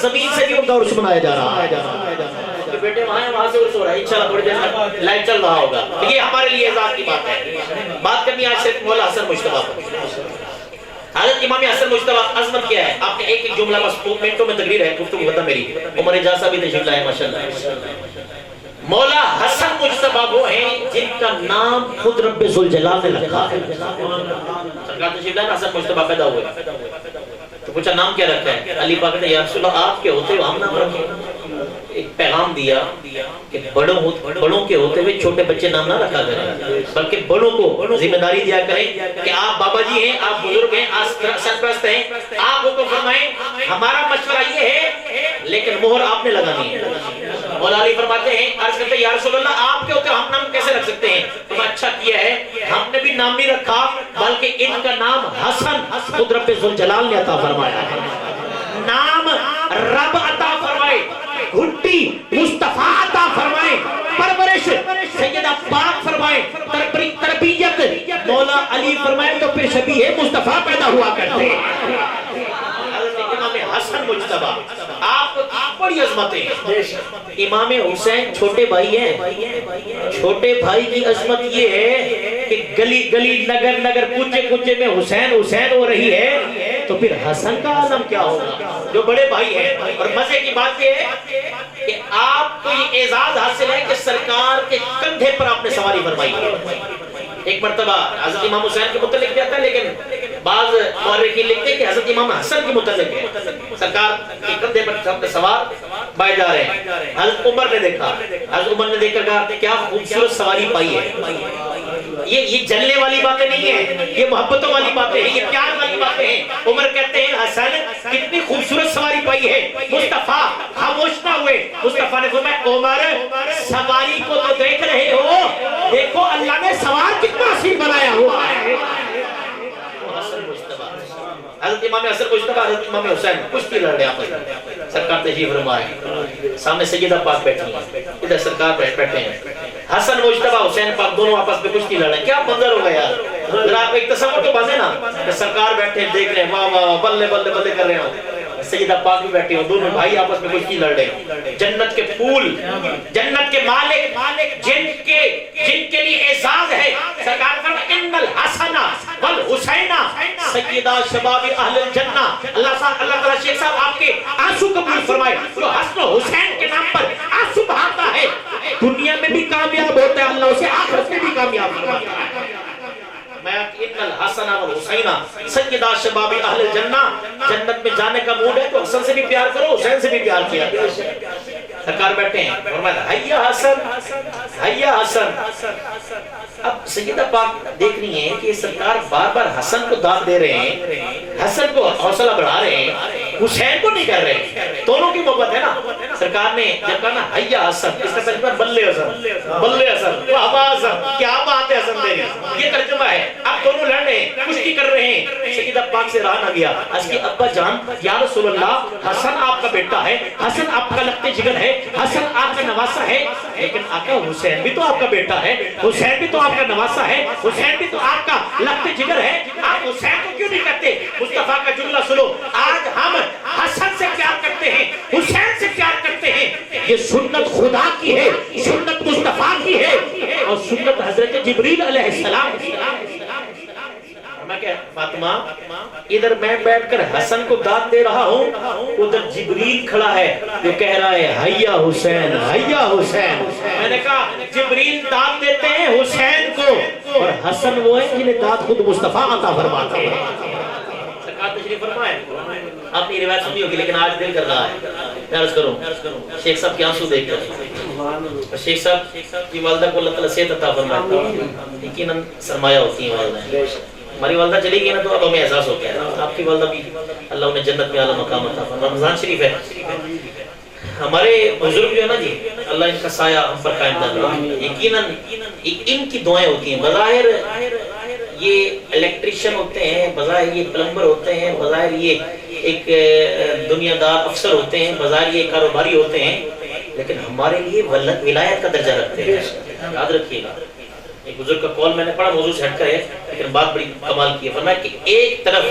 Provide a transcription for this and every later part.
زمین سے بھی ان کا عرس منایا جا رہا ہے کہ بیٹے وہاں سے عرس ہو رہا ہے، انشاءاللہ تھوڑی دیر میں لائیو چل رہا ہوگا. یہ ہمارے لیے اعزاز کی بات ہے. بات کرنی آج صرف مولا حسن مجتبیٰ پر. حضرت امام حسن مجتبیٰ عظمت کیا ہے؟ آپ نے ایک ایک جملہ بس منٹوں میں تقریر ہے، گفتگو ختم میری. عمر اجاز صاحب بھی تشریف لائے ماشاءاللہ. مولا حسن مجتبیٰ وہ ہیں جن کا نام خود رب ذوالجلال نے رکھا ہے. سرکار تشریف لائے حسن مجتبیٰ پیدا ہوئے تو پوچھا نام کیا رکھا ہے؟ علی پاک نے یا رسول اللہ آپ کے ہوتے ہو ہم نام رکھیں. ایک پیغام دیا کہ بڑوں کے ہوتے ہوئے چھوٹے بچے نام نہ رکھا کریں، بلکہ بڑوں کو ذمہ داری دیا کریں کہ آپ بابا جی ہیں، آپ بزرگ ہیں، آپ سرپرست ہیں، آپ حکم فرمائیں. ہمارا مشورہ یہ ہے لیکن مہر آپ نے لگانی ہے. مولا علی فرماتے ہیں عرض کرتے ہیں یا رسول اللہ آپ کے ہوتے ہم نام کیسے رکھ سکتے ہیں؟ تو اچھا کیا ہے ہم نے بھی نام نہیں رکھا بلکہ ان کا نام حسن خود رب ذوالجلال نے عطا فرمایا ہے. نام رب عطا فرمائے، گھٹی مصطفیٰ عطا فرمائے، پرورش سیدہ پاک فرمائے، تربیت مولا علی فرمائے تو پھر شبیہ مصطفیٰ پیدا ہوا کرتے ہیں. امام حسن مجتبیٰ آپ بڑی عظمت ہیں. امام حسین چھوٹے بھائی ہیں. چھوٹے بھائی کی عظمت یہ ہے کہ گلی گلی نگر نگر کوچے کوچے میں حسین حسین ہو رہی ہے تو پھر حسن کا عالم کیا ہوگا جو بڑے بھائی ہیں. اور مزے کی بات یہ ہے کہ آپ کو یہ اعزاز حاصل ہے کہ سرکار کے کندھے پر آپ نے سواری فرمائی ہے. ایک مرتبہ حضرت امام حسین کے متعلق کہتا ہے لیکن بعض مورخین لکھتے ہیں کہ حضرت امام حسن کے متعلق ہے. سرکار کے کندھے پر سوار بائے جا رہے ہیں. حضرت عمر نے دیکھا، حضرت عمر نے دیکھ کر کہا کیا خوبصورت سواری پائی ہے. یہ جلنے والی باتیں نہیں ہیں، یہ محبتوں والی باتیں ہیں، یہ پیار والی باتیں ہیں. عمر کہتے ہیں حسن کتنی خوبصورت سواری پائی ہے. مصطفیٰ خاموش نہ ہوئے. مصطفیٰ نے فرمایا عمر سواری کو تو دیکھ رہے ہو، دیکھو اللہ نے سوار کتنا حسین بنایا ہوا ہے. حضرت امام حسن مجتبیٰ حضرت امام حسین کشتی لڑ رہے ہیں. سرکار تشریف فرمائے، سامنے سیدہ پاک بیٹھی ہیں، ادھر سرکار بیٹھے ہیں. حسن مجتبیٰ حسین پاک دونوں آپس میں کشتی لڑ رہے ہیں. کیا منظر ہوگا یار. ذرا آپ ایک تصور تو بازے نا کہ سرکار بیٹھے دیکھ رہے ہیں واہ واہ بلے بلے بلے کر رہے ہیں. سیدہ پاک بھی بیٹھے ہوں، دونوں بھائی آپس میں کشتی لڑ رہے ہیں. جنت کے پھول، جنت کے مالک جن کے لیے اعزاز ہے. سرکار فرماتے ان الحسن والحسین سیدہ شباب اہل الجنہ. اللہ تعالیٰ شیخ صاحب آپ کے آنسو قبول فرمائے. جو حسن و حسین کے نام پر آنسو بہاتا ہے دنیا میں بھی کامیاب ہوتا ہے، اللہ اسے آخرت میں بھی کامیاب فرماتا ہے. میں ان الحسن والحسین سیدہ شباب اہل الجنہ. جنت میں جانے کا موڈ ہے تو حسن سے بھی پیار کرو، حسین سے بھی پیار کیا. سرکار بیٹھے ہیں فرمایا حیا حسن حیا حسن. اب سیدہ پاک دیکھ رہی ہیں کہ سرکار بار بار حسن کو داد دے رہے ہیں، حسن کو حوصلہ بڑھا رہے ہیں، حسین کو نہیں کر رہے. دونوں کی محبت ہے نا. سرکار نے جب کہا نا حیا حسن، اس کا ترجمہ بلے حسن بلے حسن واہ حسن کیا بات ہے حسن تیری، یہ ترجمہ ہے. اب دونوں لڑ رہے ہیں، کشتی کر رہے ہیں. سیدہ پاک سے رہا نہ گیا. اس کی ابا جان یا رسول اللہ حسن آپ کا بیٹا ہے، حسن آپ کا لگتے جگر ہے، حسن آپ کا نواسا ہے، لیکن آقا حسین بھی تو آپ کا بیٹا ہے، حسین بھی تو آپ کا نواسا ہے، حسین بھی تو آپ کا لگتے جگر ہے. آپ حسین کو کیوں نہیں کہتے؟ مصطفیٰ کا جملہ سنو. آج ہم حسن سے پیار کرتے ہیں، حسین سے پیار کرتے ہیں. یہ سنت خدا کی ہے، سنت مصطفیٰ کی ہے اور سنت حضرت جبریل علیہ السلام. میں کہ فاطمہ ادھر میں بیٹھ کر حسن کو داد دے رہا ہوں، ادھر جبریل کھڑا ہے جو کہہ رہا ہے حیا حسین حیا حسین. میں نے کہا جبریل داد دیتے ہیں حسین کو اور حسن وہ ہے جنہیں داد خود مصطفیٰ عطا فرماتے ہیں. سرکار تشریف فرمائے. آپ نے روایت سنی ہوگی لیکن آج دل کر رہا ہے میں عرض کروں. شیخ صاحب کے آنسو دیکھ کر شیخ صاحب کی والدہ کو اللہ تعالیٰ صحت عطا فرمائے. یقیناً سرمایہ ہوتی ہیں والدہ. ہماری والدہ چلی گئی نا تو اب ہمیں احساس ہوتا ہے. آپ کی والدہ بھی اللہ انہیں جنت میں اعلیٰ مقام عطا فرمائے. رمضان شریف ہے. ہمارے بزرگ جو ہے نا جی اللہ ان کا سایہ ہم پر قائم کرے. یقیناً ان کی دعائیں ہوتی ہیں. بظاہر یہ الیکٹریشین ہوتے ہیں، بظاہر یہ پلمبر ہوتے ہیں، بظاہر یہ ایک دنیا دار افسر ہوتے ہیں، بظاہر یہ کاروباری ہوتے ہیں، لیکن ہمارے لیے ولایت کا درجہ رکھتے ہیں. یاد رکھیے گا. ایک بزرگ کا کال میں نے پڑھا، موضوع سے ہٹ کر ہے لیکن بات بڑی کمال کی ہے. فرمایا کہ ایک طرف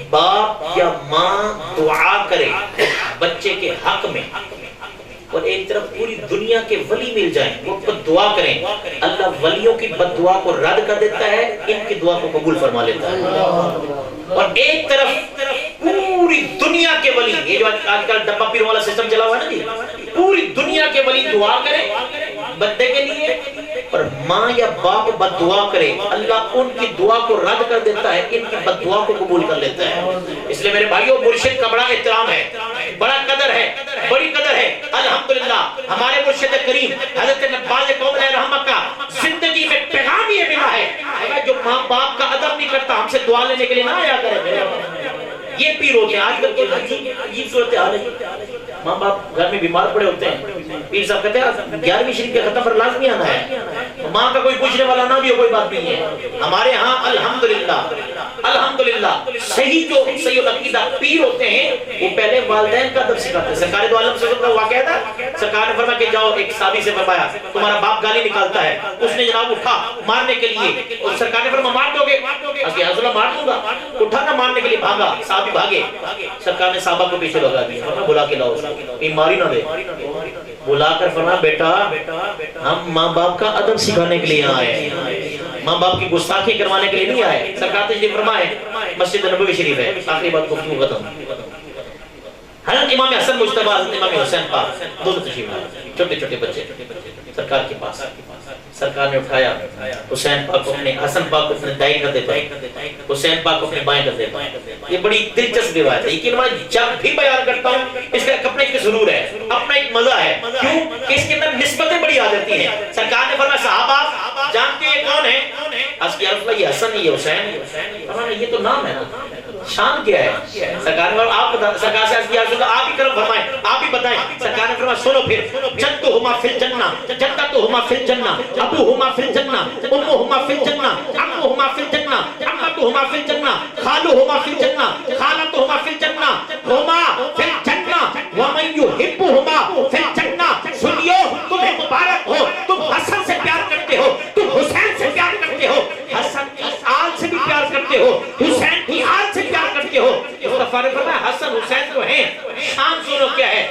باپ یا ماں دعا کرے بچے کے حق میں، اور ایک طرف پوری دنیا کے ولی مل جائیں وہ بد دعا کریں، اللہ ولیوں کی بد دعا کو رد کر دیتا ہے، ان کی دعا کو قبول فرما لیتا ہے۔ اور ایک طرف پوری دنیا کے ولی، یہ جو آج کل ڈبہ پیروں والا سسٹم چلا ہوا ہے نا جی، پوری دنیا کے ولی دعا کریں بندے کے لیے، اور ماں یا باپ بد دعا کرے، اللہ ان کی دعا کو رد کر دیتا ہے، ان کی بد دعا کو قبول کر لیتا ہے۔ اس لیے میرے بھائیوں، مرشد کا بڑا احترام ہے، بڑا قدر ہے، بڑی قدر ہے۔ الحمدللہ ہمارے مرشد کریم حضرت نباز قوم علیہ رحمہ کا زندگی میں پیغام یہ ملا ہے، جو ماں باپ کا ادب نہیں کرتا ہم سے دعا لینے کے لیے نہ آیا کرے۔ یہ پیر ہوتے ہیں آج کل کے عجیب صورتحال ہے، ماں باپ گھر میں بیمار پڑے ہوتے ہیں، پیر صاحب کہتے ہیں 11ویں شریف کے ختم پر لازمی آنا ہے، ماں کا کوئی پوچھنے والا نہ بھی ہو کوئی بات نہیں ہے۔ ہمارے ہاں الحمدللہ صحیح جو صحیح العقیدہ پیر ہوتے ہیں وہ پہلے والدین کا ادب سکھاتے ہیں۔ سرکار دو عالم صلی اللہ علیہ وسلم کا واقعہ تھا، سرکار نے فرمایا کہ جاؤ، ایک صحابی سے فرمایا تمہارا باپ گالی نکالتا ہے، اس نے جناب اٹھا مارنے کے لیے، اور سرکار نے فرمایا مار دو گے؟ کہ حضرت اللہ مار دوں گا، اٹھا نہ مارنے کے لیے بھاگا، صحابی بھاگے، سرکار نے صحابہ کو پیچھے لگا دیا، بلا کے لاؤ ماری نہ دے، بلا کر فرمایا بیٹا ہم ماں باپ کا ادب سکھانے کے لیے آئے ہیں، ماں باپ کی گستاخی کروانے کے لیے نہیں آئے۔ سرکار تشریف فرمائے، مسجد نبوی شریف ہے، آخری بات گفتگو ختم۔ حضرت امام حسن مجتبی، حضرت امام حسین پاک دونوں تشریف لائے، چھوٹے چھوٹے بچے سرکار کے پاس، سرکار نے اٹھایا حسین پاک کو اپنے، حسن پاک کو اپنے دائیں کندھے پر، حسین پاک کو اپنے بائیں کندھے پر۔ یہ بڑی دلچسپ روایت ہے، یہ میں جب بھی بیان کرتا ہوں اس کا اپنا ایک ضرور ہے، اپنا ایک مزہ ہے، کیوں کہ اس کے اندر نسبتیں بڑی آ جاتی ہیں۔ سرکار نے فرمایا صحابہ جانتے ہیں کون ہے؟ اس کی عرض یہ حسن یہ حسین، فرمایا یہ تو نام ہے نا، شان کیا ہے؟ سرکار نے آپ سرکار سے عرض کیا آپ ہی کرم فرمائیں، آپ ہی بتائیں۔ سرکار نے فرمایا سنو پھر، جدہما فی الجنہ، جدتہما فی الجنہ، ابوہما فی الجنہ، امہما فی الجنہ، عمہما فی الجنہ، عمتہما فی الجنہ، خالہما فی الجنہ، خالتہما فی الجنہ، ہما فی الجنہ، ومن یحبہما فی الجنہ۔ سنیو تمہیں مبارک ہو، تم حسن سے پیار کرتے ہو، تم حسین سے پیار کرتے ہو، حسن کی آل سے بھی پیار کرتے ہو، حسین کی آل سے پیار کرتے ہو۔ مصطفیٰ نے فرمایا حسن حسین تو ہیں، شان سنو کیا ہے؟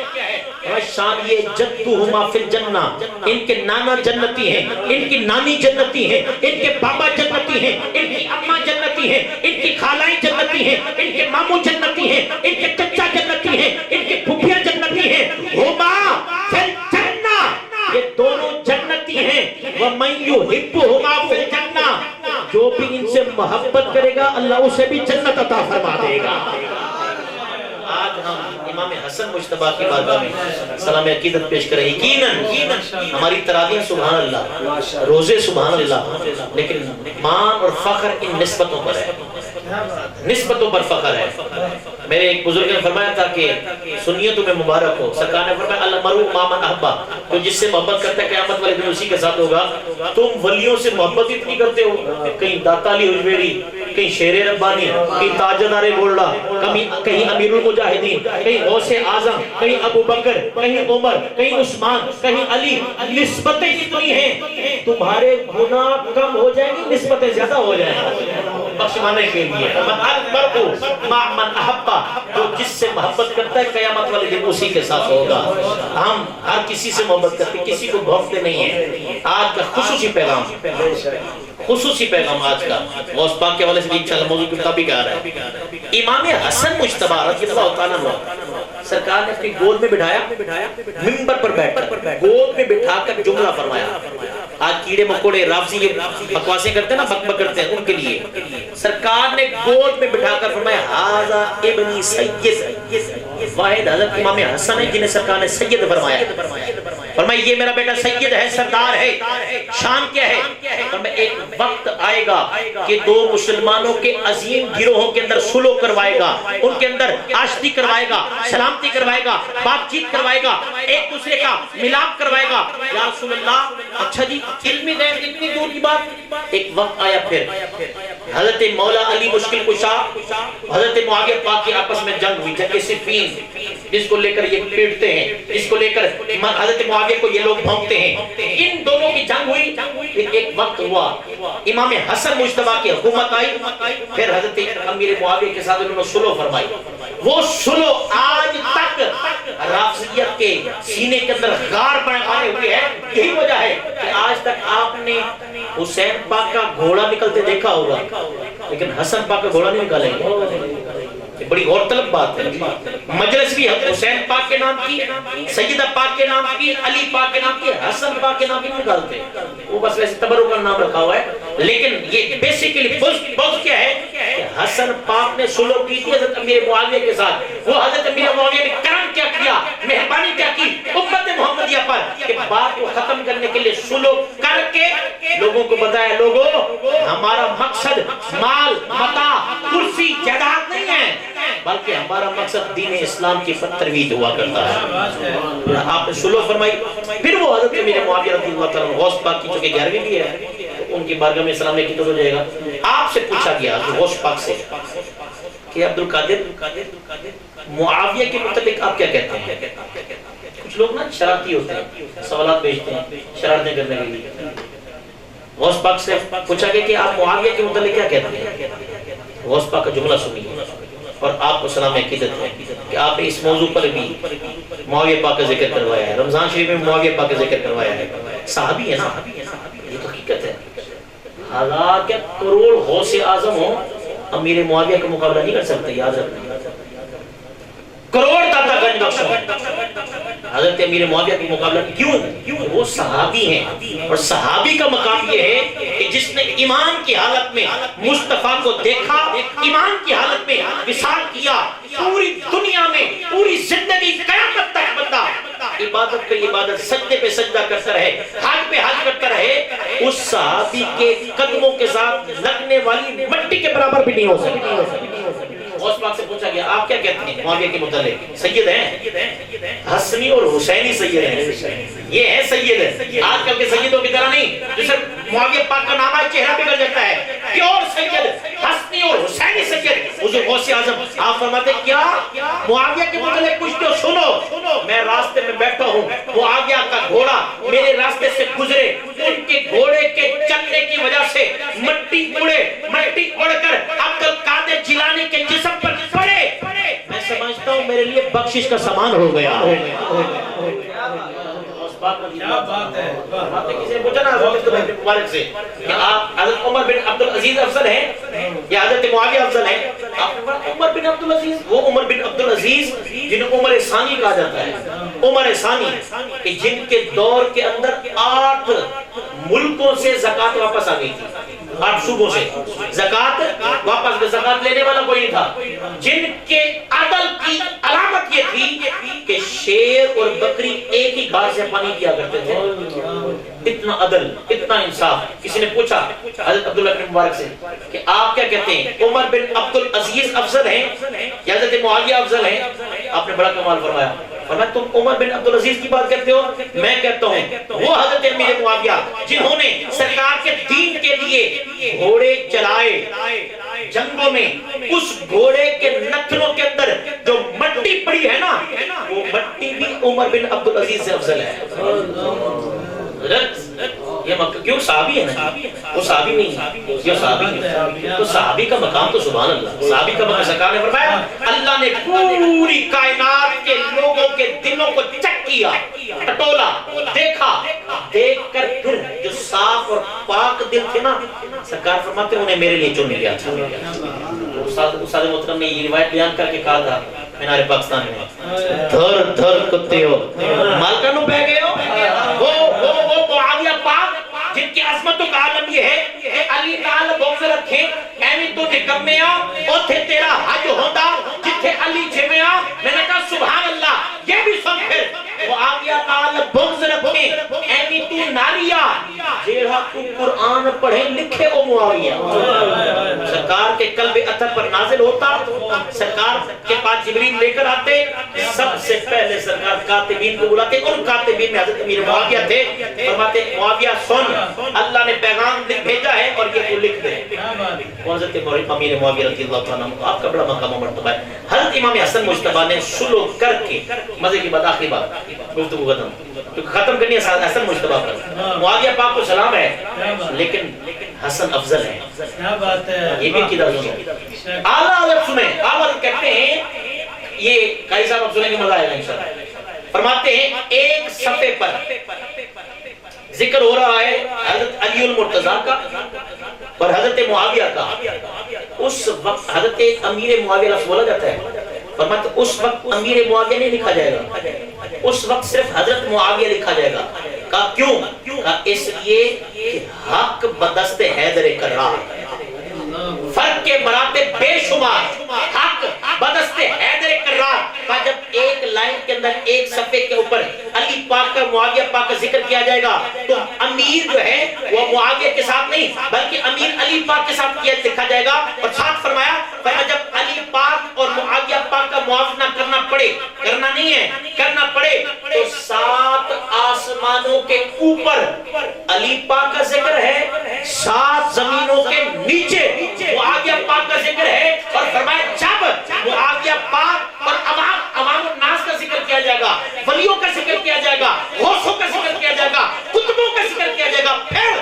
شان یہ جدہما فی الجنہ، ان کے نانا جنتی ہیں، ان کی نانی جنتی ہیں، ان کے بابا جنتی ہیں، ان کی اماں جنتی ہیں، ان کی خالائیں جنتی ہیں، ان کے ماموں جنتی ہیں، ان کے چچا جنتی ہیں، ان کی پھوپھیاں جنتی ہیں، ہما فی الجنہ، یہ دونوں جنتی ہیں۔ وَمَن يُحِبُّهُمَا فِي الْجَنَّةِ، جو بھی ان سے محبت کرے گا اللہ اسے بھی جنت عطا فرما دے گا۔ آج ہم امام حسن مجتبی کی بارگاہ میں سلام عقیدت پیش کریں، یقیناً ہماری تراویح سبحان اللہ، روزے سبحان اللہ، لیکن مان اور فخر ان نسبتوں پر ہے، نسبتوں پر فخر ہے۔ میرے ایک بزرگ نے فرمایا تھا کہ سنیے تمہیں مبارک ہو، سرکار نے فرمایا المرء مع من احبہ، تو جس سے محبت کرتا ہے قیامت والے دن اسی کے ساتھ ہوگا۔ تم ولیوں سے محبت اتنی کرتے ہو، کہیں داتا علی حجویری، کہیں شیر ربانی، کہیں تاجدار گولڈا، کہیں امیر المجاہدین، کہیں غوث اعظم، کہیں ابو بکر، کہیں عمر، کہیں عثمان، کہیں علی، نسبتیں کتنی ہیں؟ تمہارے گناہ کم ہو جائیں گی، نسبتیں زیادہ ہو جائیں گی بخشوانے کے لیے۔ المرء مع من احبہ، جو جس سے محبت کرتا ہے قیامت والے دن اسی کے ساتھ ہوگا۔ ہم ہر کسی سے محبت کرتے، کسی کو بھوکتے نہیں ہیں۔ آج کا خصوصی پیغام، خصوصی پیغام آج کا غوث پاک کے حوالے سے انشاءاللہ موضوع کتاب بھی کہا رہا ہے۔ امام حسن مجتبی رضی اللہ تعالیٰ عنہ سرکار نے اپنی گود میں بٹھایا، منبر پر بیٹھ کر گود میں بٹھا کر جملہ فرمایا۔ آج کیڑے مکوڑے رافضی یہ بکواسیں کرتے ہیں نا، بک بک کرتے ہیں، ان کے لیے سرکار نے گود میں بٹھا کر فرمایا ھذا ابنی سید، واحد حضرت امام حسن ہے جنہیں سرکار نے سید فرمایا۔ فرمایا یہ میرا بیٹا سید ہے، سردار ہے۔ شان کیا ہے؟ فرمایا ایک وقت آئے گا کہ دو مسلمانوں کے عظیم گروہوں کے اندر سلو کروائے گا، ان کے اندر آشتی کروائے گا، سلامتی کروائے گا، بات چیت کروائے گا، ایک دوسرے کا ملاپ کروائے گا۔ یا رسول اللہ، اچھا جی علمی غیب اتنی دور کی بات۔ ایک وقت آیا پھر حضرت مولا علی مشکل کشا، حضرت معاویہ پاک کی آپس میں جنگ ہوئی، جنگ صفین، جس کو لے کر یہ پیٹتے ہیں، جس کو لے کر حضرت معاویہ کو یہ لوگ بھونکتے ہیں، ان دونوں کی جنگ ہوئی۔ ایک وقت ہوا امام حسن مجتبی کی حکومت آئی، پھر حضرت امیر معاویہ کے ساتھ انہوں نے صلح فرمائی۔ وہ صلح آج تک سینے کے اندر غار بنائے ہوئے ہیں. یہی وجہ ہے کہ آج تک آپ نے حسین پاک کا گھوڑا نکلتے دیکھا ہوگا لیکن حسن پاک کا گھوڑا نہیں نکالیں گے. یہ بڑی غور طلب بات ہے. مجلس بھی حسین پاک کے نام کی, سیدہ پاک کے نام کی, علی پاک کے نام کی, حسن پاک کے نام کی نہیں نکالتے. وہ بس ویسے تبرک کا نام رکھا ہوا ہے. لیکن یہ بیسیکلی بغض کیا ہے کہ حسن پاک نے سلوک کی تھی حضرت امیر معاویہ کے ساتھ. وہ حضرت امیر معاویہ نے کرم کیا کیا, مہربانی کیا کی امت محمدیہ پر کہ بات کو ختم کرنے کے لیے سلوک کر کے لوگوں کو بتایا, لوگوں ہمارا مقصد مال متاع کرسی جائیداد نہیں ہے بلکہ ہمارا مقصد دین اسلام کی ترویج ہوا کرتا ہے. آپ نے سلوک فرمائی. پھر وہ حضرت امیر معاویہ رضی اللہ تعالیٰ غوث پاک کی چونکہ 11ویں بھی ہے تو ان کی بارگاہ میں اسلام کی ہو جائے گا. آپ سے پوچھا گیا غوث پاک سے کہ عبد القادر معاویہ کے متعلق آپ کیا کہتے ہیں؟ کچھ لوگ نا شرارتی ہوتے ہیں, سوالات بھیجتے ہیں شرارتیں کرنے کے لیے. غوث پاک سے پوچھا گیا کہ آپ معاویہ کے متعلق کیا کہتے ہیں؟ غوث پاک کا جملہ سنیے اور آپ کو سلام عقیدت ہے کہ آپ نے اس موضوع پر بھی معاویہ پاک کا ذکر کروایا ہے, رمضان شریف میں معاویہ پاک کا ذکر کروایا ہے. صحابی ہے نا, یہ تو حقیقت ہے. حالانکہ کروڑ غوث اعظم ہو امیر معاویہ کا مقابلہ نہیں کر سکتے. یاد رکھنا, کروڑ داتا گنج بخش حضرت امیر معاویہ کا مقابلہ کیوں؟ وہ صحابی ہیں اور صحابی کا مقام یہ ہے کہ جس نے ایمان کی حالت میں مصطفیٰ کو دیکھا, ایمان کی حالت میں وصال کیا, پوری دنیا میں پوری زندگی قیامت تک بندہ عبادت پہ عبادت سجدے پہ سجدہ کرتا رہے, حج پہ حج کرتا رہے, اس صحابی کے قدموں کے ساتھ لگنے والی مٹی کے برابر بھی نہیں ہو سکتی. غوث پاک سے پوچھا گیا آپ کیا کہتے ہیں معاویہ کے متعلق؟ سید ہیں, حسنی اور حسینی سید ہیں. یہ ہے سید, آج کل کے سیدوں کی طرح نہیں جو صرف معاویہ پاک کا نام ہے چہرہ بگڑ جاتا ہے. پیور سید, حسنی اور حسینی سید حضور غوث اعظم. آپ فرماتے کیا معاویہ کے متعلق کچھ تو سنو. میں راستے میں بیٹھا ہوں, معاویہ کا گھوڑا میرے راستے سے گزرے, ان کے گھوڑے کے چلنے کی وجہ سے مٹی اڑ کر عبد القادر جیلانی کے جسم پر پڑے. میں سمجھتا ہوں میرے لیے بخشش کا سامان ہو گیا. کیا بات ہے. کسی نے پوچھا نا حضرت مبارک سے کہ آپ حضرت عمر بن عبدالعزیز افضل ہیں یا حضرت معاویہ افضل ہیں؟ عمر بن عبدالعزیز, وہ عمر بن عبدالعزیز جنہیں عمر ثانی کہا جاتا ہے. عمر ثانی کہ جن کے دور کے اندر 8 ملکوں سے زکوٰۃ واپس آ گئی تھی, 8 صوبوں سے زکوٰۃ واپس, زکوٰۃ لینے والا کوئی نہیں تھا. جن کے عدل کی علامت یہ تھی کہ شیر اور بکری ایک ہی گھاٹ سے پانی پیا کرتے تھے. اتنا عدل, اتنا انصاف. کسی نے پوچھا حضرت عبداللہ بن مبارک سے کہ آپ کیا کہتے ہیں عمر بن عبدالعزیز افضل ہیں یا حضرت معاویہ افضل ہیں؟ آپ نے بڑا کمال فرمایا. فرمایا تم عمر بن عبدالعزیز کی بات کرتے ہو, میں کہتا ہوں وہ حضرت امیر معاویہ جنہوں نے سرکار کے دین کے لیے گھوڑے چلائے جنگوں میں, اس گھوڑے کے نتنوں کے اندر جو مٹی پڑی ہے نا وہ مٹی بھی عمر بن عبدالعزیز سے افضل ہے. یہ کیوں صحابی ہے نا, وہ صحابی نہیں, یہ صحابی ہے. تو صحابی کا مقام تو سبحان اللہ, صحابی کا مقام. سرکار نے فرمایا اللہ نے پوری کائنات کے لوگوں کے دلوں کو چیک کیا, ٹٹولا, دیکھا, دیکھ کر پھر جو صاف اور پاک دل تھے نا سرکار فرماتے انہیں میرے لیے چن لیا تھا. استاد محترم نے یہ روایت بیان کر کے کہا تھا مینار پاکستان میں, دھر دھر کتے ہو مالکانوں پہ گئے ہو. وہ معاویہ پاک جن کی عظمتوں کا عالم یہ ہے کہ علی نال بغض رکھے ایویں تو نکمیا اوتھے تیرا حج ہوندا جتھے علی جمیا. میں نے کہا سبحان اللہ. یہ بھی سن پھر معاویہ نال بغض رکھے ایویں تو ناریا جیڑا تو قرآن پڑھے لکھے او معاویہ. سرکار کے قلب اطہر پر نازل ہوتا, سرکار کے پاس جبریل لے کر آتے, سب سے پہلے سرکار کاتبین کو بلاتے. ان کاتبین میں حضرت امیر معاویہ تھے. فرماتے معاویہ سن, اللہ نے پیغام بھیجا ہے اور یہ تو لکھ دے. حضرت امیر معاویہ رضی اللہ عنہ آپ کا بڑا مقام و مرتبہ ہے. حضرت امام حسن مجتبیٰ نے سلوک کر کے مزے کی بات, آخری بات گفتگو ختم کرنی ہے حسن مجتبیٰ پر. معاویہ پاک کو سلام ہے لیکن حسن افضل ہے. یہ بھی عقیدہ سنو, اعلیٰ عدد سنیں. اعلیٰ کہتے ہیں, یہ قاری صاحب اب سنیں گے مزہ آئے گا انشاءاللہ. فرماتے ہیں ایک صفحے پر ذکر ہو رہا ہے حضرت علی المرتضیٰ کا اور حضرت معاویہ کا. اس وقت حضرت امیر معاویہ لفظ بولا جاتا ہے، فرماتے اس وقت امیر معاویہ نہیں لکھا جائے گا، اس وقت صرف حضرت معاویہ لکھا جائے گا. کہا کیوں؟ کہا اس لیے کہ حق بدست حیدر کرار، فرق کے مراتب بے شمار، حق بدست حیدر کرار. جب ایک لائن کے اندر ایک صفحے کے اوپر علی پاک کا معاویہ پاک کا ذکر کیا جائے گا تو امیر جو ہے وہ معاویہ کے ساتھ نہیں بلکہ امیر علی پاک کے ساتھ کیا لکھا جائے گا. اور ساتھ فرمایا جب علی پاک اور معاویہ پاک کا موازنہ کرنا پڑے، کرنا نہیں ہے کرنا پڑے، تو 7 آسمانوں کے اوپر علی پاک کا ذکر ہے، 7 زمینوں کے نیچے معاویہ پاک کا ذکر ہے. اور فرمایا جب معاویہ پاک اور عوام الناس کا ذکر کیا جائے گا، ولیوں کا ذکر کیا جائے گا، غوثوں کا ذکر کیا جائے گا، قطبوں کا ذکر کیا جائے گا، پھر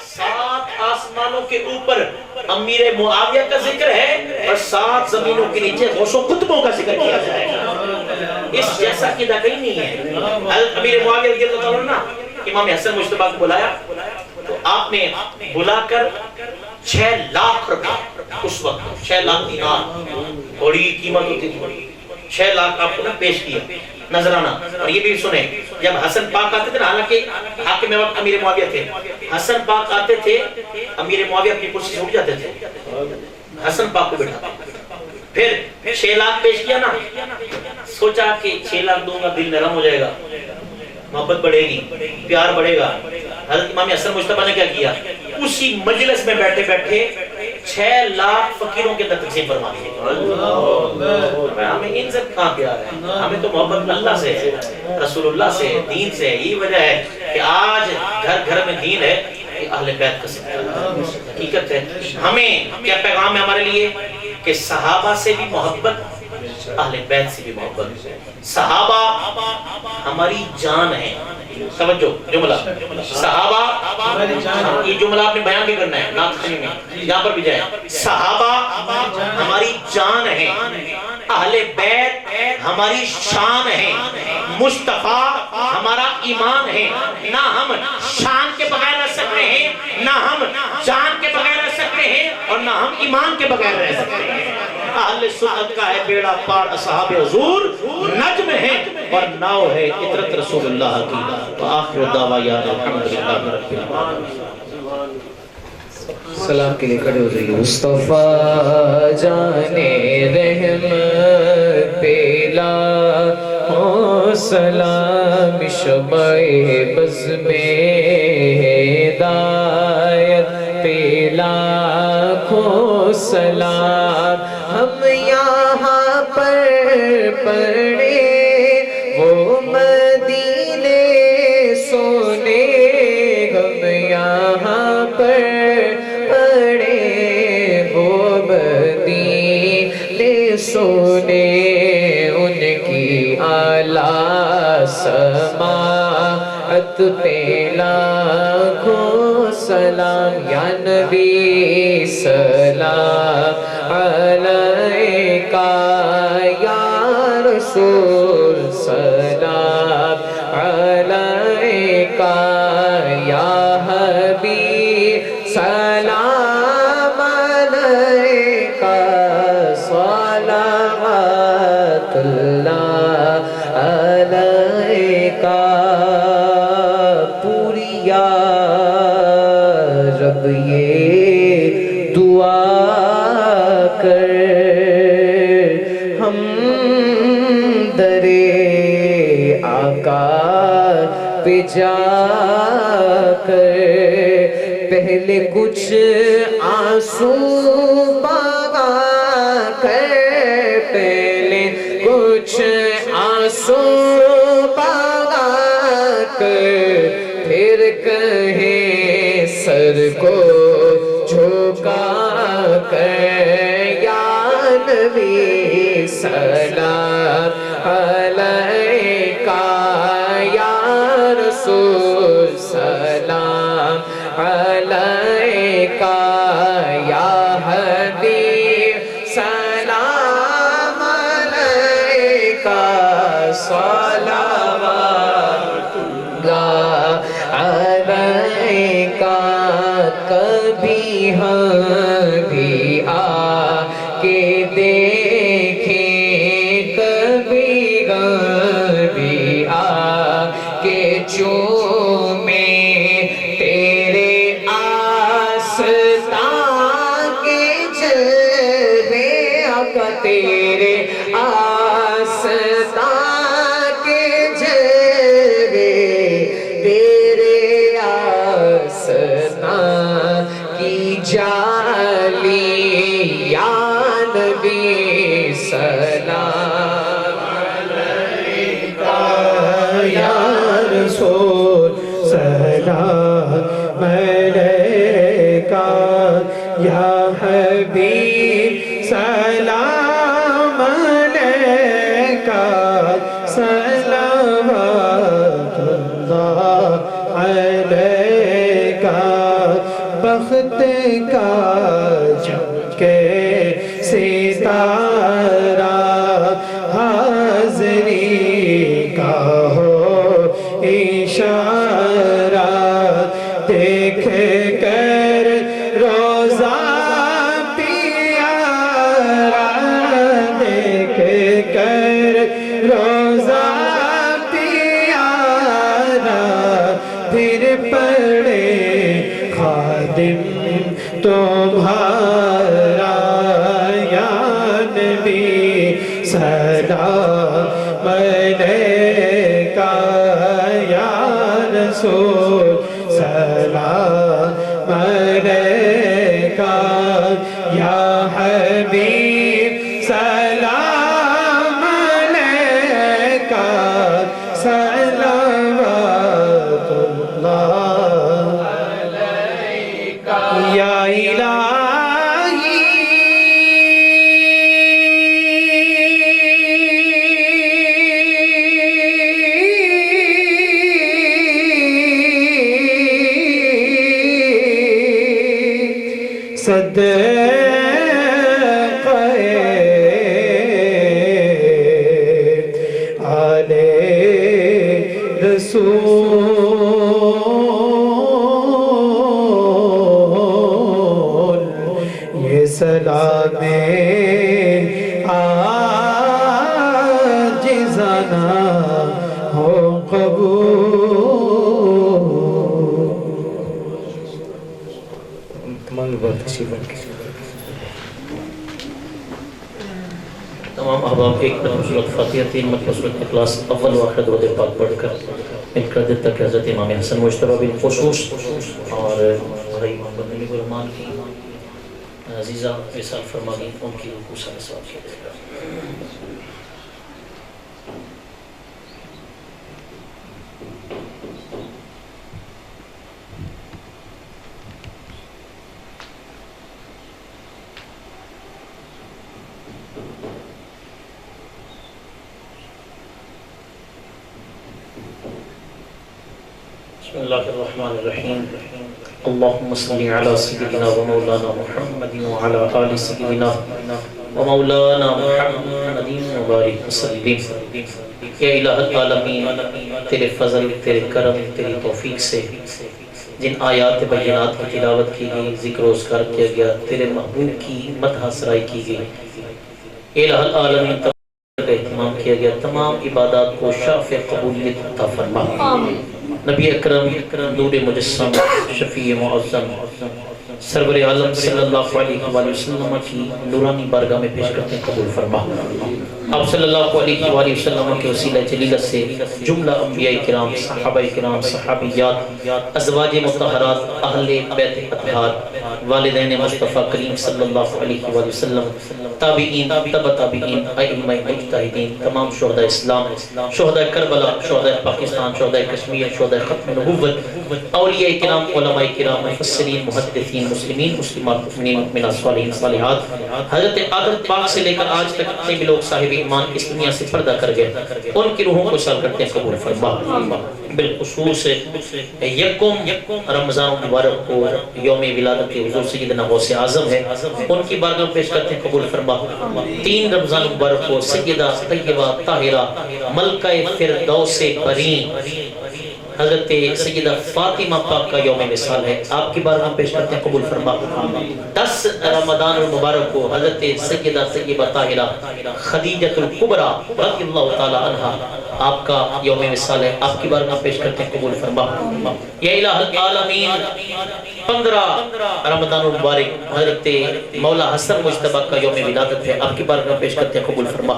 7 آسمانوں کے اوپر امیر معاویہ کا ذکر ہے اور 7 زمینوں کے نیچے غوثوں قطبوں کا ذکر کیا جائے گا. اس جیسا قیدہ کہیں نہیں ہے. حضرت امیر معاویہ رضی اللہ عنہ نا امام حسن مجتبیٰ کو بلایا تو آپ نے بلا کر 6 لاکھ روپے، اس وقت 6 لاکھ دینار بڑی قیمت ہوتی تھی، 6 لاکھ آپ کو نا پیش کیا نظرانہ. اور یہ بھی سنیں جب حسن پاک آتے تھے نا، حالانکہ حاکم وقت امیر معاویہ تھے، حسن پاک آتے تھے امیر معاویہ اپنی کرسی سے اٹھ جاتے تھے، حسن پاک کو بٹھا پھر 6 لاکھ پیش کیا نا، سوچا کہ 6 لاکھ دوں گا دل نرم ہو جائے گا، محبت بڑھے گی، پیار بڑھے گا. حضرت امام حسن مجتبیٰ نے کیا کیا، اسی مجلس میں بیٹھے بیٹھے 6 لاکھ فقیروں کے اندر تقسیم فرما دیے. ہمیں ان سے کہاں پیار ہے، ہمیں تو محبت اللہ سے ہے، رسول اللہ سے ہے، دین سے ہے. یہی وجہ ہے کہ آج گھر گھر میں دین ہے، اہل بیت کا صدقہ حقیقت ہے. ہمیں کیا پیغام ہے ہمارے لیے کہ صحابہ سے بھی محبت، اہل بیت سے بھی محبت. صحابہ ہماری جان ہے. توجہ جملہ صحابہ، یہ جملہ آپ نے بیان بھی کرنا ہے نعت خوانی میں، یہاں پر بھی جائیں. صحابہ ہماری جان ہے، اہل بیت ہماری شان ہے، مصطفیٰ ہمارا ایمان ہے. نہ ہم شان کے بغیر رہ سکتے ہیں، نہ ہم جان کے بغیر رہ سکتے ہیں، اور نہ ہم ایمان کے بغیر رہ سکتے ہیں. اہل سنت کا ہے بیڑا پار، اصحاب حضور نجم ہے اور ناؤ ہے عطرت رسول اللہ کی. وآخر دعوانا الحمدللہ رب العالمین. سلام کے لیے کھڑے ہو جائیے. مصطفیٰ جانے رحمت پیلا ہو سلام، شمع بز میں ہدایت پیلا کھو سلام. ہم یہاں پر پڑھے وہ مدینے سونے، ہم یہاں پر پڑھے وہ مدینے سونے. ان کی اعلیٰ سماعت پہ لاکھوں سلام. یا نبی سلام علیکہ، یا رسول سلام علیکہ، یا حبیب سلام علیکہ، صلوات اللہ علیکہ. پوری یا رب یہ دعا کر، ہم درے آقا پہ جا کر پہلے کچھ آنسو بہا کر، پہلے کچھ آنسو بہا کر، پھر کہیں سر کو جھکا کر، یا نبی سلام علیکہ، یا رسول سلام علیکہ، یا حبیب سلام علیکہ، صلوات سلام علیکہ یا حبیب سلام علیکہ صلوات اللہ علیکہ بخت کا جھمکے ستارہ حاضری کا ہو اشارہ دیکھ کر روزہ پیارا دیکھ کر روزہ پیارا پھر پڑے خادم تمہارا یا نبی سلام علیکہ یا رسول سلام علیکہ یا حبیب سلام علیکہ صلوات اللہ علیکہ یا صدقے آل رسول یہ سلام عاجزانہ ہو قبول تمام بات تشریف رکھیں۔ تمام احباب ایک مرتبہ سورۃ فاتحہ 3 مرتبہ سورۃ اخلاص اول و آخر درود پاک پڑھ کر مل کر دیتا کہ حضرت امام حسن مجتبی بالخصوص اور بھائی محمد نبی الرحمان کی عزیزہ وصال فرما گئی ان کی رکوع سے ثواب کیا جائے گا۔ بسم اللہ الرحمن الرحیم اللہم صلی علی سیدنا و مولانا محمد وعلی آل سیدنا و مولانا محمد مبارک وسلم۔ یا الہ العالمین تیرے فضل تیرے کرم تیری توفیق سے جن آیات بینات کی تلاوت کی گئی ذکر و اذکار کیا گیا تیرے محبوب کی مدح سرائی کی گئی الہ العالمین کا اہتمام کیا گیا تمام عبادات کو شافع قبولیت عطا فرما۔ نبی اکرم نور مجسم شفیع معظم سرور عالم صلی اللہ علیہ وآلہ وسلم کی نورانی بارگاہ میں پیش کرتے ہیں قبول فرما۔ آپ صلی اللہ علیہ وآلہ وسلم کے وسیلہ جلیلہ سے جملہ انبیاء کرام صحابہ کرام صحابیات ازواج مطہرات اہل بیت اطہار والدین مصطفیٰ کریم صلی اللہ علیہ وآلہ وسلم تابعین تبع تابعین ائمہ مجتہدین تمام شہداء اسلام شہداء کربلا شہداء پاکستان شہداء کشمیر شہداء ختم نبوت اولیاء کرام علماء کرام مفسرین محدثین مسلمین مسلمات مؤمنین مؤمنات صالحین صالحات حضرت آدم پاک سے لے کر آج تک جتنے بھی لوگ صاحب ایمان اس دنیا سے پردہ کر گئے ان کی روحوں کو سال کرتے ہیں قبول فرما۔ بالخصوص یکم رمضان مبارک کو یوم ولادت حضور سیدنا غوث اعظم ہے ان کی بارگاہ میں پیش کرتے ہیں قبول فرما۔ 3 رمضان مبارک کو سیدہ طیبہ طاہرہ ملکہ فردوس برین حضرت سیدہ فاطمہ پاک کا یوم وصال ہے آپ کی بارگاہ میں پیش کرتے ہیں قبول فرما۔ 10 رمضان المبارک کو حضرت سیدہ طیبہ طاہرہ خدیجہ الکبریٰ رضی اللہ تعالی عنہا آپ کا یوم وصال ہے آپ کی بارگاہ میں پیش کرتے ہیں قبول فرما۔ یا الہ العالمین 15 رمضان المبارک حضرت مولا حسن مجتبی کا یوم ولادت ہے آپ کی بارگاہ میں پیش کرتے ہیں قبول فرما۔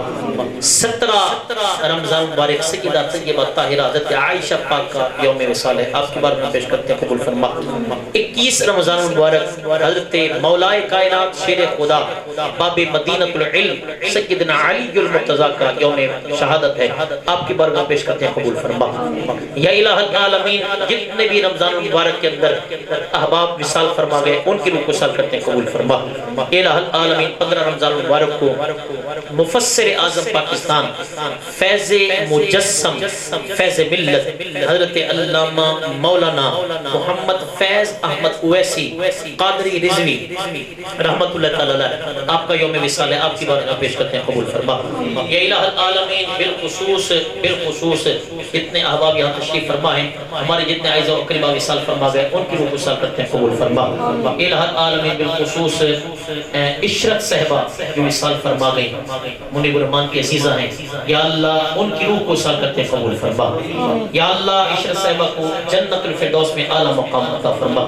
17 رمضان مبارک سیدہ طیبہ طاہرہ حضرت عائشہ پاک کا یوم وصال ہے، آپ کی بارگاہ میں پیش کرتے ہیں، قبول فرما۔ 21 رمضان المبارک حضرت مولائے کائنات شیر خدا باب مدینۃ العلم سیدنا علی المرتضیٰ کا یوم شہادت ہے، آپ کی بارگاہ میں پیش کرتے ہیں، قبول فرما۔ یا الہ العالمین جتنے بھی رمضان المبارک کے اندر احباب وصال فرما گئے ان کی روح کو وصال کرتے ہیں، قبول فرما۔ یا الہ العالمین 15 رمضان المبارک کو مفسر اعظم پاکستان فیض مجسم فیض ملت حضرت علامہ مولانا محمد فیض احمد اویسی قادری رضوی رحمت اللہ تعالی علیہ، آپ کا یوم وصال ہے، آپ کی بارگاہ پیش کرتے ہیں، قبول فرما۔ یا الہ العالمین بالخصوص جتنے احباب یہاں تشریف فرما ہیں، ہمارے جتنے عائزہ و اقربا وصال فرما گئے ان کی روح کو وصال کرتے ہیں، قبول فرما۔ یا الہ العالمین بالخصوص عشرت صحبہ جو وصال فرما گئی، منیب الرحمان کی عزیزہ ہیں، یا اللہ ان کی روح کو وصال کرتے ہیں، قبول فرما۔ یا اللہ عشرت صحبہ کو جنت الفردوس میں اعلیٰ مقام عطا فرما۔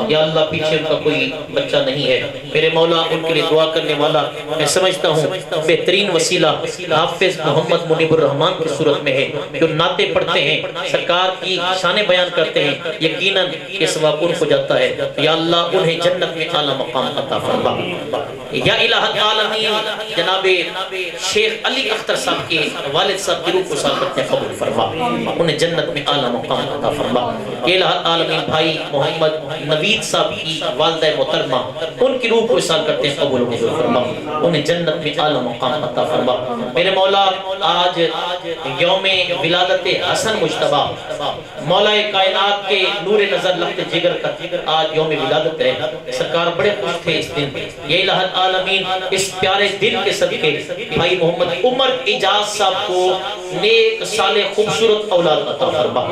یا اللہ پیچھے ان کا کوئی بچہ نہیں ہے، میرے مولا ان کے لیے دعا کرنے والا میں سمجھتا ہوں بہترین وسیلہ حافظ محمد منیب الرحمان کی صورت میں ہے، جو نعتیں پڑھتے ہیں، سرکار کی شان بیان کرتے ہیں، یقیناً یہ ثواب ان کو جاتا ہے۔ یا اللہ انہیں جنت میں اعلیٰ مقام عطا فرما۔ یا الہ العالمین جناب شیخ علی اختر صاحب کے والد صاحب کی روح کو وصال کرتے ہیں، قبول فرما، انہیں جنت میں اعلیٰ مقام عطا فرما۔ یا الہ العالمین بھائی محمد نوید صاحب کی والدہ محترمہ ان کی روح کو وصال کرتے ہیں، قبول فرما، انہیں جنت میں اعلیٰ مقام عطا فرما۔ میرے مولا آج یوم ولادت حسن مجتبیٰ مولائے کائنات کے نور نظر لخت جگر کا آج یوم ولادت ہے، سرکار بڑے خوش تھے اس دن۔ یا الہ العالمین اس پیارے دن کے صدقے بھائی محمد عمر اجاز صاحب کو نیک صالح خوبصورت اولاد عطا فرما۔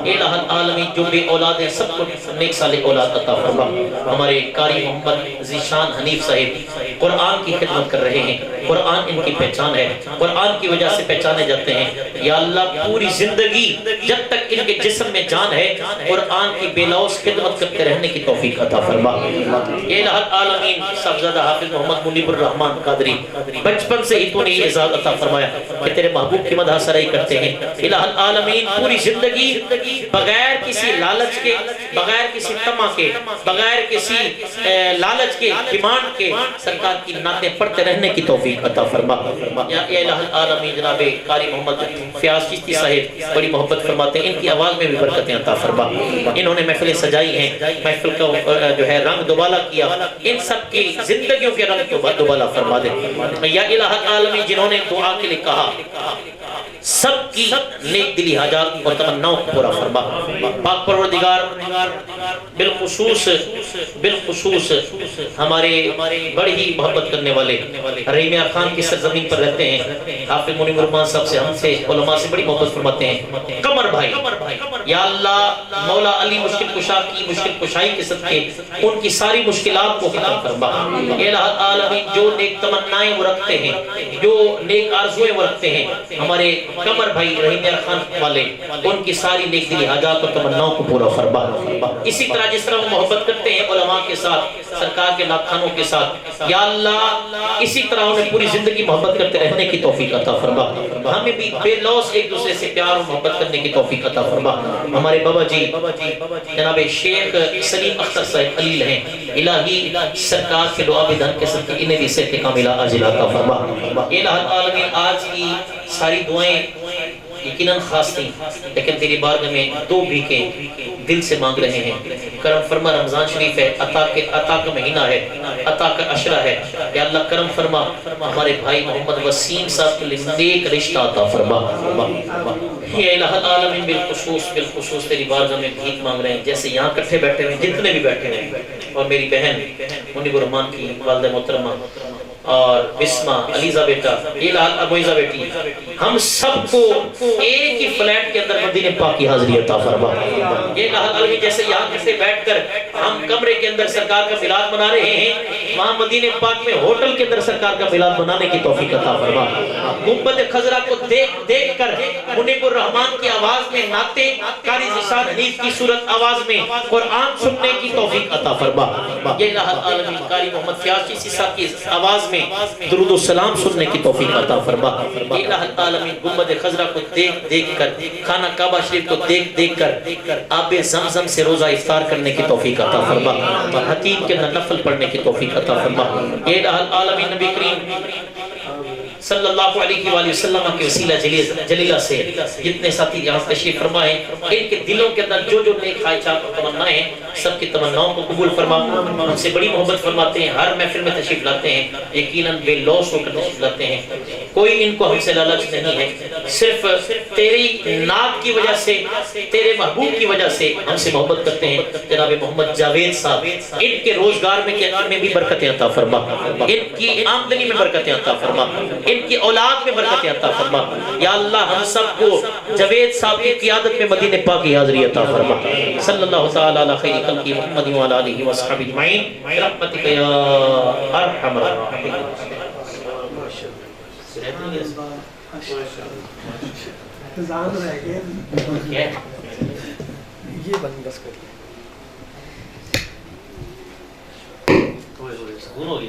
یا الہ العالمین جو بے اولاد ہیں سب کو نیک صالح اولاد عطا فرما۔ ہمارے قاری محمد ذیشان حنیف صاحب قرآن کی خدمت کر رہے ہیں، قرآن ان کی پہچان ہے، قرآن کی وجہ سے پہچانے جاتے ہیں۔ یا اللہ پوری زندگی جب تک ان کے جسم میں جان ہے قرآن کی بے لوث خدمت کرتے رہنے کی توفیق عطا فرما۔ یا الہ العالمین صاحبزادہ حافظ محمد منیب الرحمان قادری بچپن سے ہی تو نے یہ اعزاز عطا فرمایا کہ تیرے محبوب کی مدح سرائی کرتے ہیں۔ الہ العالمین پوری زندگی بغیر کسی لالچ کے، بغیر کسی طمع کے، بغیر کسی لالچ کے، ڈیمانڈ کے سرکار کی نعتیں پڑھتے رہنے کی توفیق عطا فرما۔ یا الہ العالمین جناب قاری محمد فیاض چشتی صاحب بڑی محبت فرماتے ہیں، ان کی آواز میں بھی برکتیں عطا فرما۔ انہوں نے محفلیں سجائی ہیں، محفل کا جو ہے رنگ دوبالا کیا، ان سب کی زندگیوں کے رنگ کو دوبالا فرما دے۔ یا الہ العالمین جنہوں نے دعا کے لیے کہا سب کی نیک دلی حاجات اور تمناؤں کو پورا فرما۔ پاک پروردگار بالخصوص ہمارے بڑی ہی محبت کرنے والے رحیم خان کی سرزمین پر رہتے ہیں، حافظ منیب الرحمان صاحب سے، ہم سے، علماء سے بڑی محبت فرماتے ہیں، قمر بھائی، یا اللہ مولا علی مشکل کشا کی مشکل کشائی کے صدقے ان کی ساری مشکلات کو ختم فرما۔ یا الہ العالمین جو نیک تمنائیں وہ رکھتے ہیں، جو نیک آرزویں وہ رکھتے ہیں، ہمارے قمر بھائی رحیم خان والے ان کی ساری نیک دلی حاجات اور تمناؤں کو پورا فرما۔ اسی طرح جس طرح وہ محبت کرتے ہیں علماء کے ساتھ، سرکار کے ناخوانوں کے ساتھ، یا اللہ اسی طرح انہیں پوری زندگی محبت کرتے رہنے کی توفیق عطا فرما۔ ہمیں بھی بے لوث ایک دوسرے سے پیار اور محبت کرنے کی توفیق عطا فرما۔ ہمارے بابا جی جناب شیخ سلیم اختر صاحب علیل ہیں، الہی سرکار کے دعا بدن کے صدقے انہیں بھی صحت کاملہ عاجلہ عطا فرما۔ الہ العالمین آج کی ساری دعائیں یقیناً خاص نہیں، لیکن تیری بارگاہ میں دو بھیکیں دل سے مانگ رہے ہیں۔ کرم فرما، رمضان شریف ہے، عطا کا مہینہ ہے، عطا کا عشرہ ہے، یا اللہ کرم فرما، ہمارے بھائی محمد وسیم صاحب کے لیے نیک رشتہ عطا فرما۔ یا الہ العالمین بالخصوص تیری بارگاہ میں بھیک مانگ رہے ہیں، جیسے یہاں کٹھے بیٹھے ہوئے جتنے بھی بیٹھے ہیں، اور میری بہن منیب الرحمان کی والدہ محترمہ اور بسمہ علیزہ بیٹا، ابویزہ بیٹی، ہم سب کو ایک ہی فلیٹ کے اندر مدینہ پاک کی حاضری عطا فرما۔ یہ العالمین جیسے یہاں کسے بیٹھ کر ہم کمرے کے اندر سرکار کا میلاد منا رہے ہیں، وہاں مدینہ پاک میں ہوٹل کے اندر سرکار کا میلاد منانے کی توفیق عطا فرما۔ گنبد خضرا کو دیکھ کر منیب الرحمان کی آواز میں نعتیں، قاری ذیشان حنیف کی صورت آواز میں قرآن سننے کی توفیق عطا فرما۔ یہ العالمین قاری محمد فیاض چشتی صاحب کی آواز میں درود و سلام سننے کی توفیق عطا فرما۔ الہ العالمین گنبد خضرا کو دیکھ کر خانہ کعبہ شریف کو دیکھ کر آب زمزم سے روزہ افطار کرنے کی توفیق عطا فرما اور حتیم کے اندر نفل پڑھنے کی توفیق عطا فرما. یہ عالمین نبی کریم صلی اللہ علیہ وآلہ وسلم کے وسیلہ جلیلہ سے جتنے ساتھی یہاں تشریف فرمائے ان کے دلوں کے اندر جو نیک خواہشات اور تمنائیں سب کی تمناؤں کو قبول فرما. ہم سے بڑی محبت فرماتے ہیں, ہر محفل میں تشریف لاتے ہیں, یقیناً بے لوث ہو کر تشریف لاتے ہیں. کوئی ان کو ہم سے لالچ نہیں ہے, صرف تیری نات کی وجہ سے, تیرے محبوب کی وجہ سے ہم سے محبت کرتے ہیں. جناب محمد جاوید صاحب, ان کے روزگار میں بھی برکتیں عطا فرما, ان کی آمدنی میں برکتیں عطا فرما, ان کی اولاد میں برکتیں عطا فرما. یا اللہ ہم سب کو جاوید صاحب کی قیادت میں مدینہ پاک کی حاضری عطا فرما. صلی اللہ تعالی علی خیر خلق محمد و علی آلہ وصحبہ اجمعین برحمتک یا ارحم الراحمین. یہ بند بس کریے. ہو گئی